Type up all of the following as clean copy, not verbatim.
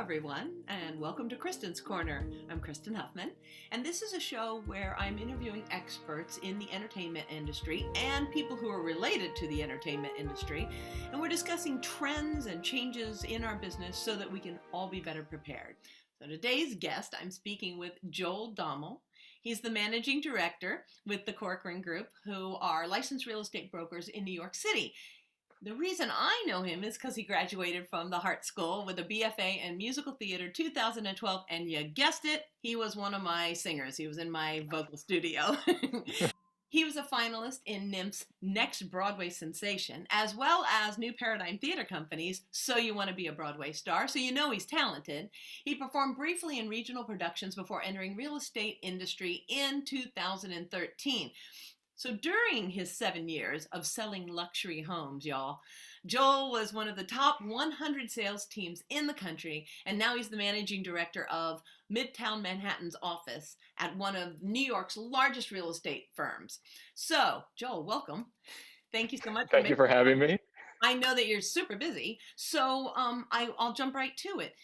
everyone, and welcome to Kristin's Corner. I'm Kristin Huffman, and this is a show where I'm interviewing experts in the entertainment industry and people who are related to the entertainment industry, and we're discussing trends and changes in our business so that we can all be better prepared. So today's guest, I'm speaking with Joel Dommel. He's the managing director with the Korner Group, who are licensed real estate brokers in New York City. The reason I know him is because he graduated from the Hart School with a BFA in musical theater 2012, and you guessed it, he was one of my singers. He was in my vocal studio. He was a finalist in NIMS's Next Broadway Sensation, as well as New Paradigm Theater Company's So You Want to Be a Broadway Star, so you know he's talented. He performed briefly in regional productions before entering real estate industry in 2013. So during his 7 years of selling luxury homes, y'all, Joel was one of the top 100 sales teams in the country, and now he's the managing director of Midtown Manhattan's office at one of New York's largest real estate firms. So, Joel, welcome. Thank you so much. Thank you for having me. I know that you're super busy, so I'll jump right to it.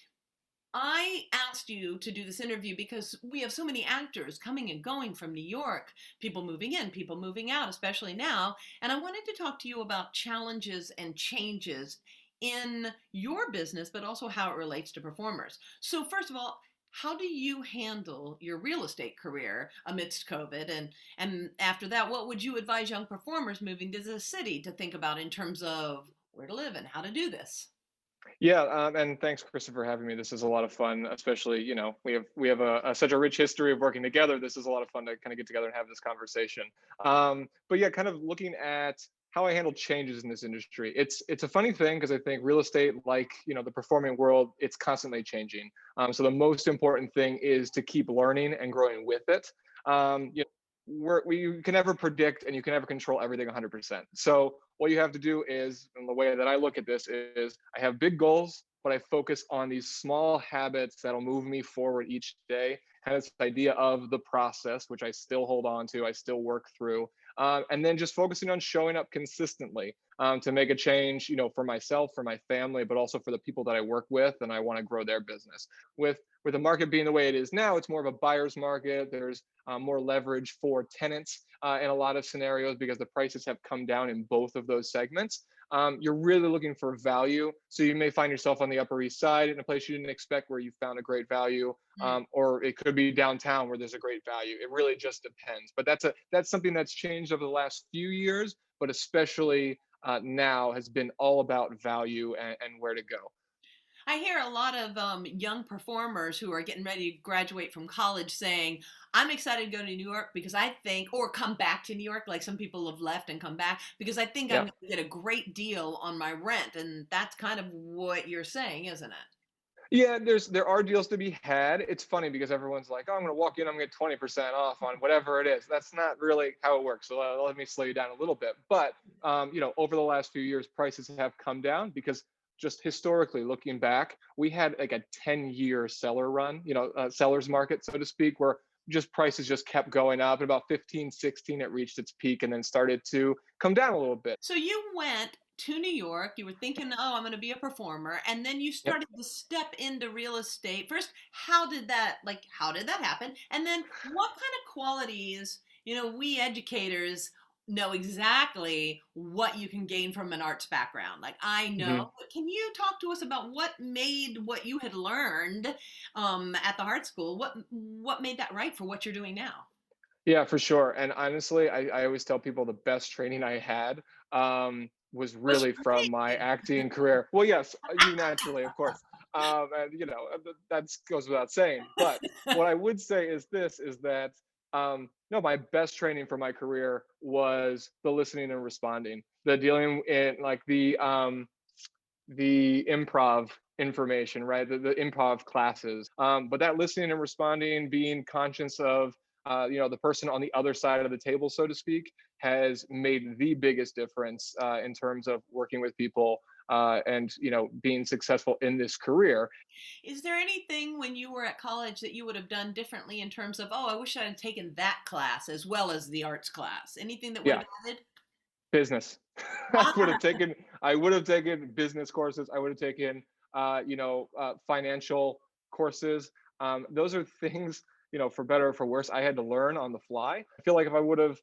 I asked you to do this interview because we have so many actors coming and going from New York, people moving in, people moving out, especially now. And I wanted to talk to you about challenges and changes in your business, but also how it relates to performers. So first of all, how do you handle your real estate career amidst COVID? And after that, what would you advise young performers moving to the city to think about in terms of where to live and how to do this? Yeah, and thanks, Kristen, for having me. This is a lot of fun, especially we have such a rich history of working together. This is a lot of fun to kind of get together and have this conversation. But yeah, kind of looking at how I handle changes in this industry. It's a funny thing because I think real estate, like the performing world, it's constantly changing. So the most important thing is to keep learning and growing with it. We can never predict and you can never control everything 100%. So what you have to do is, and the way that I look at this is, I have big goals, but I focus on these small habits that'll move me forward each day. Kind of this idea of the process, which I still hold on to, I still work through, and then just focusing on showing up consistently to make a change, for myself, for my family, but also for the people that I work with, and I want to grow their business. With the market being the way it is now, it's more of a buyer's market. There's more leverage for tenants in a lot of scenarios because the prices have come down in both of those segments. You're really looking for value. So you may find yourself on the Upper East Side in a place you didn't expect where you found a great value, or it could be downtown where there's a great value. It really just depends. But that's something that's changed over the last few years, but especially now has been all about value and where to go. I hear a lot of young performers who are getting ready to graduate from college saying, I'm excited to go to New York because I think, or come back to New York, like some people have left and come back, because I think I'm Yeah. going to get a great deal on my rent. And that's kind of what you're saying, isn't it? Yeah, there are deals to be had. It's funny because everyone's like, "Oh, I'm going to walk in, I'm going to get 20% off on whatever it is." That's not really how it works. So let me slow you down a little bit. But over the last few years, prices have come down because just historically looking back, we had like a 10-year seller run, seller's market, so to speak, where just prices just kept going up. At about 15, 16, it reached its peak and then started to come down a little bit. So you went to New York, you were thinking, oh, I'm going to be a performer, and then you Yep. started to step into real estate. First, how did that happen? And then what kind of qualities, we educators know exactly what you can gain from an arts background. Like I know, Mhm. but can you talk to us about what made what you had learned at the Hart School, what made that right for what you're doing now? Yeah, for sure. And honestly, I always tell people the best training I had was Was really from my training. acting career. Well, yes, you naturally, of course. And that goes without saying. But what I would say is this: is that no, my best training for my career was the listening and responding, the dealing in like the improv information, right? The improv classes. But that listening and responding, being conscious of, the person on the other side of the table, so to speak, has made the biggest difference in terms of working with people and being successful in this career. Is there anything when you were at college that you would have done differently in terms of, oh, I wish I had taken that class as well as the arts class? Anything that would Yeah, have added? business. I Ah, would have taken business courses. I would have taken financial courses. Those are things, for better or for worse, I had to learn on the fly. I feel like if I would have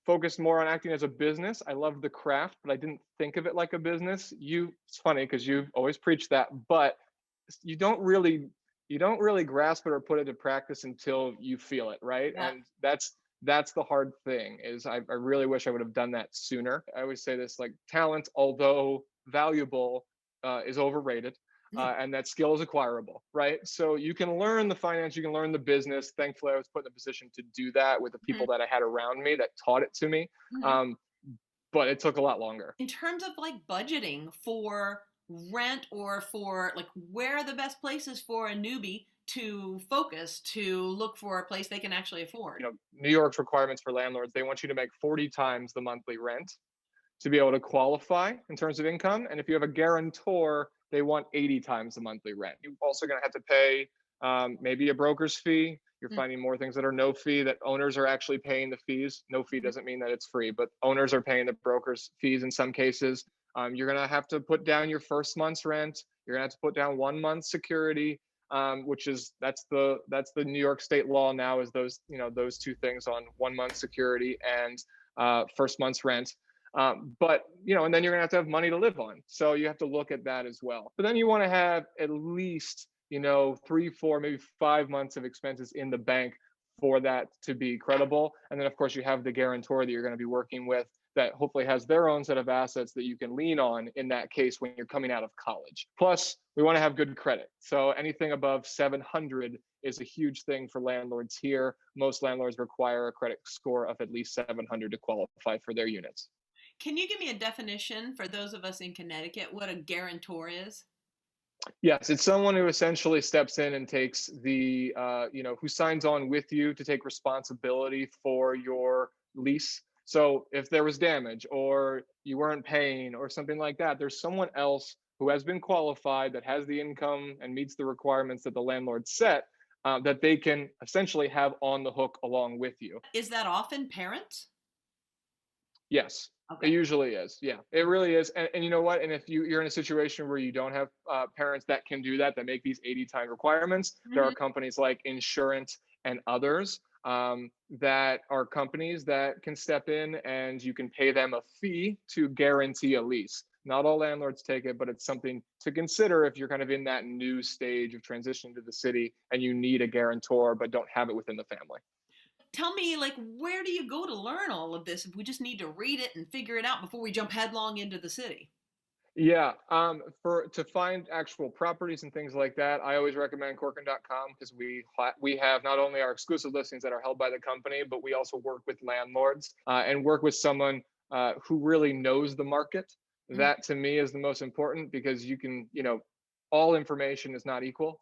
focused more on acting as a business, I loved the craft, but I didn't think of it like a business. It's funny because you've always preached that, but you don't really you don't really grasp it or put it to practice until you feel it, right? Yeah. And that's the hard thing is I really wish I would have done that sooner. I always say this, like, talent, although valuable, is overrated. Mm. And that skill is acquirable, right? So you can learn the finance, you can learn the business. Thankfully, I was put in a position to do that with the people Mhm. that I had around me that taught it to me. Mhm. Um, but it took a lot longer. In terms of like budgeting for rent or for like where are the best places for a newbie to focus to look for a place they can actually afford? New York's requirements for landlords, they want you to make 40 times the monthly rent to be able to qualify in terms of income. And if you have a guarantor, they want 80 times the monthly rent. You're also going to have to pay maybe a broker's fee. You're Mm. finding more things that are no fee, that owners are actually paying the fees. No fee doesn't mean that it's free, but owners are paying the broker's fees in some cases. You're going to have to put down your first month's rent. You're going to have to put down 1 month's security, which is that's the New York state law now, is those two things, on 1 month security and first month's rent. But and then you're gonna have to have money to live on. So you have to look at that as well. But then you want to have at least 3, 4, maybe 5 months of expenses in the bank for that to be credible. And then of course you have the guarantor that you're going to be working with that hopefully has their own set of assets that you can lean on in that case when you're coming out of college. Plus, we want to have good credit. So anything above 700 is a huge thing for landlords here. Most landlords require a credit score of at least 700 to qualify for their units. Can you give me a definition for those of us in Connecticut what a guarantor is? Yes, it's someone who essentially steps in and takes who signs on with you to take responsibility for your lease. So if there was damage or you weren't paying or something like that, there's someone else who has been qualified, that has the income and meets the requirements that the landlord set, that they can essentially have on the hook along with you. Is that often parents? Yes, it Okay. usually is. Yeah, it really is. And you know what? And if you're in a situation where you don't have parents that can do that, that make these 80 time requirements, there are Hmm. companies like Insurance and others, that are companies that can step in and you can pay them a fee to guarantee a lease. Not all landlords take it, but it's something to consider if you're kind of in that new stage of transition to the city and you need a guarantor but don't have it within the family. Tell me, like, where do you go to learn all of this if we just need to read it and figure it out before we jump headlong into the city? Yeah, for to find actual properties and things like that, I always recommend Corkin.com because we have not only our exclusive listings that are held by the company, but we also work with landlords, and work with someone who really knows the market. Mhm. That to me is the most important because all information is not equal.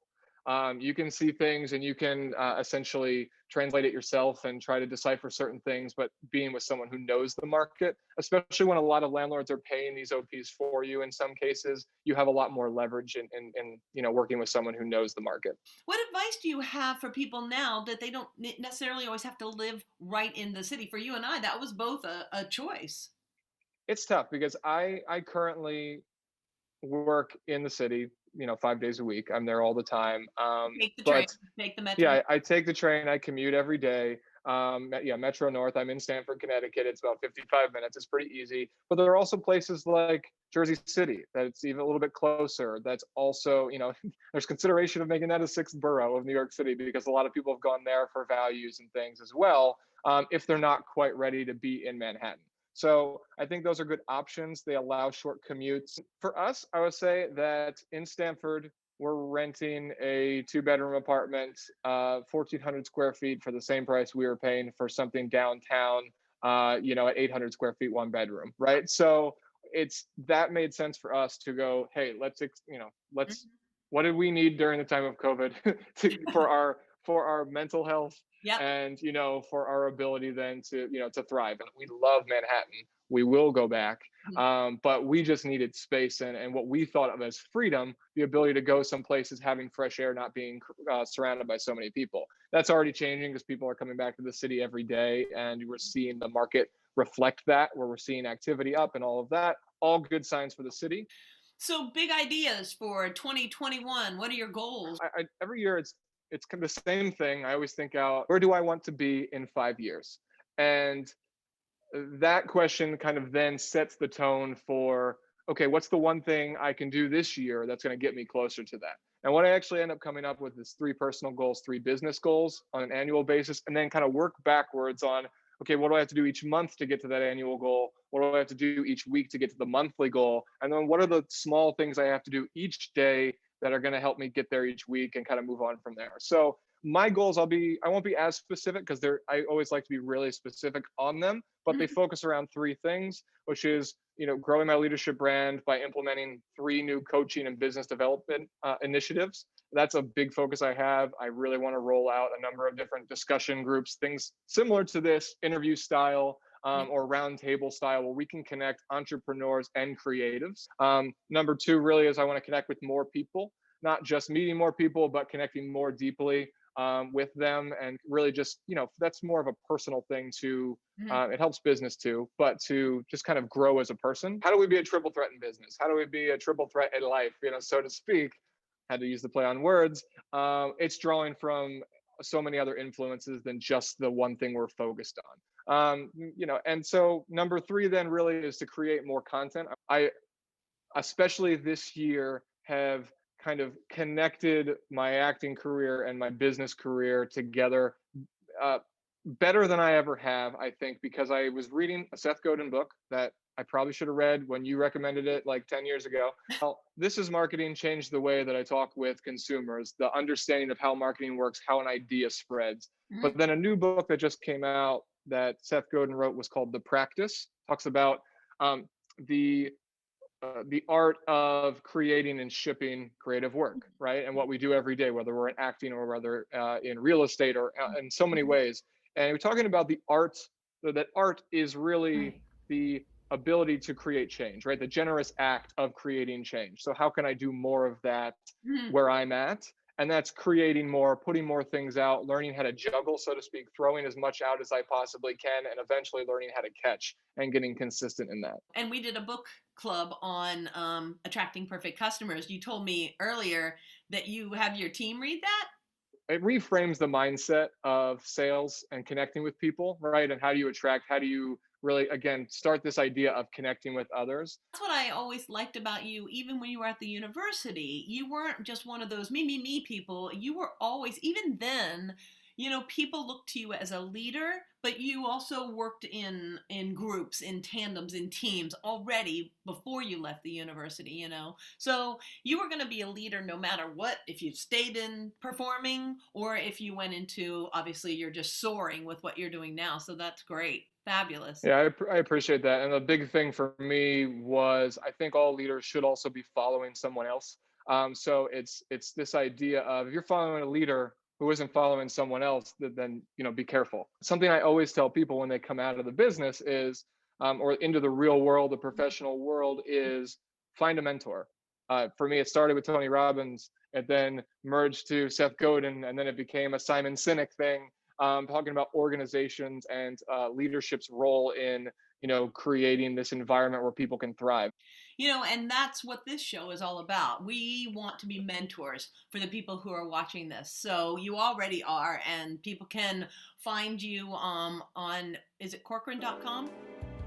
You can see things and you can essentially translate it yourself and try to decipher certain things, but being with someone who knows the market, especially when a lot of landlords are paying these OPs for you, in some cases, you have a lot more leverage in working with someone who knows the market. What advice do you have for people now that they don't necessarily always have to live right in the city? For you and I, that was both a choice. It's tough because I currently work in the city, 5 days a week. I'm there all the time. Take the train, But take the metro. Yeah, I take the train. I commute every day. Yeah, Metro North. I'm in Stamford, Connecticut. It's about 55 minutes. It's pretty easy. But there are also places like Jersey City that it's even a little bit closer. That's also, there's consideration of making that a sixth borough of New York City because a lot of people have gone there for values and things as well, if they're not quite ready to be in Manhattan. So I think those are good options. They allow short commutes. For us, I would say that in Stamford, we're renting a 2 bedroom apartment, 1,400 square feet for the same price we were paying for something downtown, at 800 square feet, 1 bedroom, right? So that made sense for us to go, hey, let's, Mhm. what did we need during the time of COVID for our mental health Yep. and, for our ability then to thrive. And we love Manhattan. We will go back, Mhm. but we just needed space and what we thought of as freedom, the ability to go some places, having fresh air, not being surrounded by so many people. That's already changing because people are coming back to the city every day, and we're seeing the market reflect that, where we're seeing activity up and all of that. All good signs for the city. So big ideas for 2021. What are your goals? Every year it's kind of the same thing. I always think out, where do I want to be in 5 years? And that question kind of then sets the tone for, okay, what's the one thing I can do this year that's going to get me closer to that? And what I actually end up coming up with is 3 personal goals, 3 business goals on an annual basis, and then kind of work backwards on, okay, what do I have to do each month to get to that annual goal? What do I have to do each week to get to the monthly goal? And then what are the small things I have to do each day that are going to help me get there each week, and kind of move on from there. So my goals, I won't be as specific, because I always like to be really specific on them, but they focus around 3 things, which is, growing my leadership brand by implementing 3 new coaching and business development initiatives. That's a big focus I have. I really want to roll out a number of different discussion groups, things similar to this interview style, or roundtable style, where we can connect entrepreneurs and creatives. Number 2 really is, I want to connect with more people, not just meeting more people, but connecting more deeply with them. And really just, that's more of a personal thing to, it helps business too, but to just kind of grow as a person. How do we be a triple threat in business? How do we be a triple threat in life, so to speak? Had to use the play on words. It's drawing from so many other influences than just the one thing we're focused on. And so number 3 then really is to create more content. I, especially this year, have kind of connected my acting career and my business career together better than I ever have, I think, because I was reading a Seth Godin book that I probably should have read when you recommended it like 10 years ago. Well, This Is Marketing changed the way that I talk with consumers, the understanding of how marketing works, how an idea spreads. But then a new book that just came out that Seth Godin wrote was called The Practice, talks about the art of creating and shipping creative work, right? And what we do every day, whether we're in acting or whether in real estate, or in so many ways. And we're talking about the art, that art is really the ability to create change, right? The generous act of creating change. So how can I do more of that where I'm at? And that's creating more, putting more things out, learning how to juggle, so to speak, throwing as much out as I possibly can, and eventually learning how to catch and getting consistent in that. And we did a book club on attracting perfect customers. You told me earlier that you have your team read that. It reframes the mindset of sales and connecting with people, right? And how do you attract, how do you really, again, start this idea of connecting with others? That's what I always liked about you. Even when you were at the university, you weren't just one of those me people. You were always, even then, people looked to you as a leader, but you also worked in groups, in tandems, in teams already before you left the university, So you were going to be a leader no matter what, if you stayed in performing or if you went into, obviously you're just soaring with what you're doing now. So that's great. Fabulous. Yeah, I appreciate that. And the big thing for me was, I think all leaders should also be following someone else. So it's this idea of, if you're following a leader who isn't following someone else, then be careful. Something I always tell people when they come out of the business is, or into the real world, the professional world, is find a mentor. For me, it started with Tony Robbins, and then merged to Seth Godin, and then it became a Simon Sinek thing. Talking about organizations and leadership's role in creating this environment where people can thrive. And that's what this show is all about. We want to be mentors for the people who are watching this. So you already are, and people can find you on, is it Corcoran.com?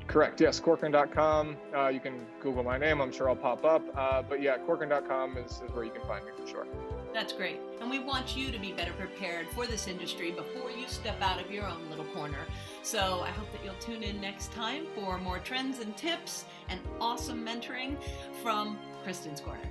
Correct. Yes, Corcoran.com. You can Google my name. I'm sure I'll pop up. But yeah, Corcoran.com is where you can find me for sure. That's great. And we want you to be better prepared for this industry before you step out of your own little corner. So I hope that you'll tune in next time for more trends and tips and awesome mentoring from Kristin's Corner.